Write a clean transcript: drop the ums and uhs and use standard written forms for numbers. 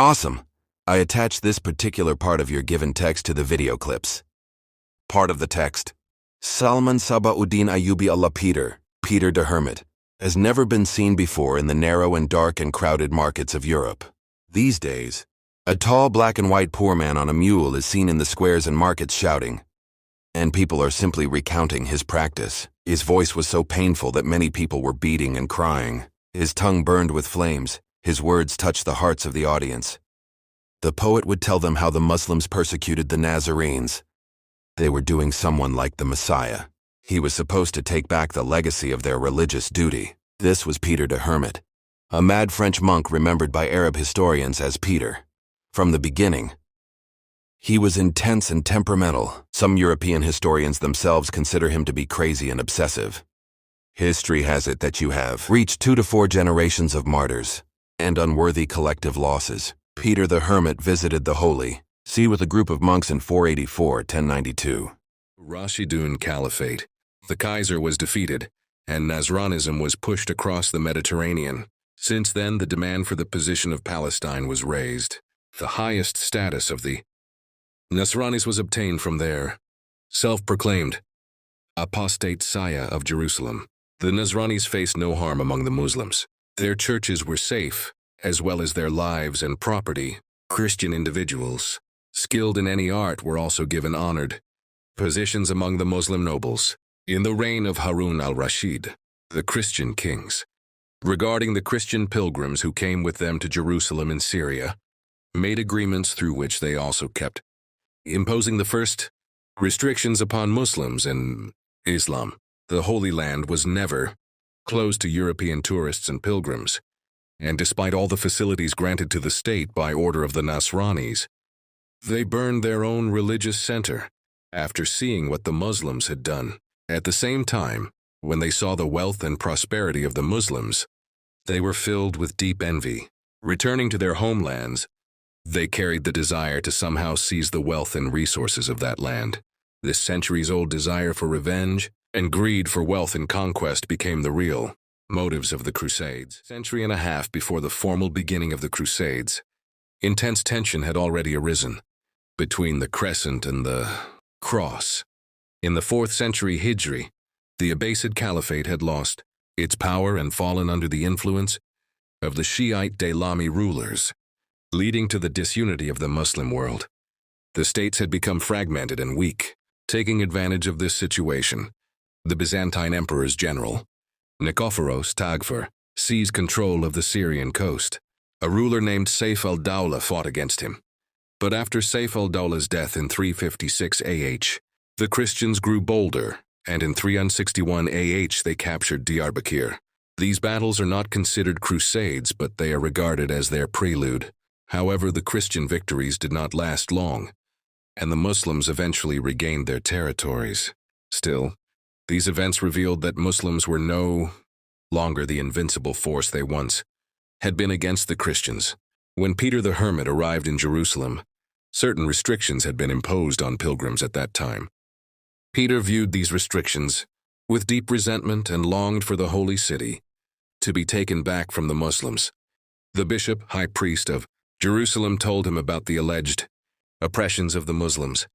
Awesome! I attached this particular part of your given text to the video clips. Part of the text. Salahuddin Ayyubi Allah Peter the Hermit, has never been seen before in the narrow and dark and crowded markets of Europe. These days, a tall black and white poor man on a mule is seen in the squares and markets shouting, and people are simply recounting his practice. His voice was so painful that many people were beating and crying. His tongue burned with flames. His words touched the hearts of the audience. The poet would tell them how the Muslims persecuted the Nazarenes. They were doing someone like the Messiah. He was supposed to take back the legacy of their religious duty. This was Peter the Hermit, a mad French monk remembered by Arab historians as Peter. From the beginning, he was intense and temperamental. Some European historians themselves consider him to be crazy and obsessive. History has it that you have reached 2 to 4 generations of martyrs and unworthy collective losses. Peter the Hermit visited the Holy See with a group of monks in 484-1092. Rashidun Caliphate. The Kaiser was defeated, and Nasranism was pushed across the Mediterranean. Since then, the demand for the position of Palestine was raised. The highest status of the Nasranis was obtained from their self-proclaimed apostate Saya of Jerusalem. The Nasranis faced no harm among the Muslims. Their churches were safe, as well as their lives and property. Christian individuals, skilled in any art, were also given honored positions among the Muslim nobles. In the reign of Harun al-Rashid, the Christian kings, regarding the Christian pilgrims who came with them to Jerusalem in Syria, made agreements through which they also kept imposing the first restrictions upon Muslims in Islam. The Holy Land was never closed to European tourists and pilgrims, and despite all the facilities granted to the state by order of the Nasranis, they burned their own religious center after seeing what the Muslims had done. At the same time, when they saw the wealth and prosperity of the Muslims, they were filled with deep envy. Returning to their homelands, they carried the desire to somehow seize the wealth and resources of that land. This centuries-old desire for revenge and greed for wealth and conquest became the real motives of the Crusades. A century and a half before the formal beginning of the Crusades, intense tension had already arisen between the crescent and the cross. In the 4th century Hijri, the Abbasid Caliphate had lost its power and fallen under the influence of the Shiite Daylami rulers, leading to the disunity of the Muslim world. The states had become fragmented and weak. Taking advantage of this situation, the Byzantine emperor's general, Nikephoros Tagfur, seized control of the Syrian coast. A ruler named Saif al-Dawla fought against him. But after Saif al-Dawla's death in 356 AH, the Christians grew bolder, and in 361 AH they captured Diyarbakir. These battles are not considered crusades, but they are regarded as their prelude. However, the Christian victories did not last long, and the Muslims eventually regained their territories. Still, these events revealed that Muslims were no longer the invincible force they once had been against the Christians. When Peter the Hermit arrived in Jerusalem, certain restrictions had been imposed on pilgrims at that time. Peter viewed these restrictions with deep resentment and longed for the holy city to be taken back from the Muslims. The bishop, high priest of Jerusalem, told him about the alleged oppressions of the Muslims.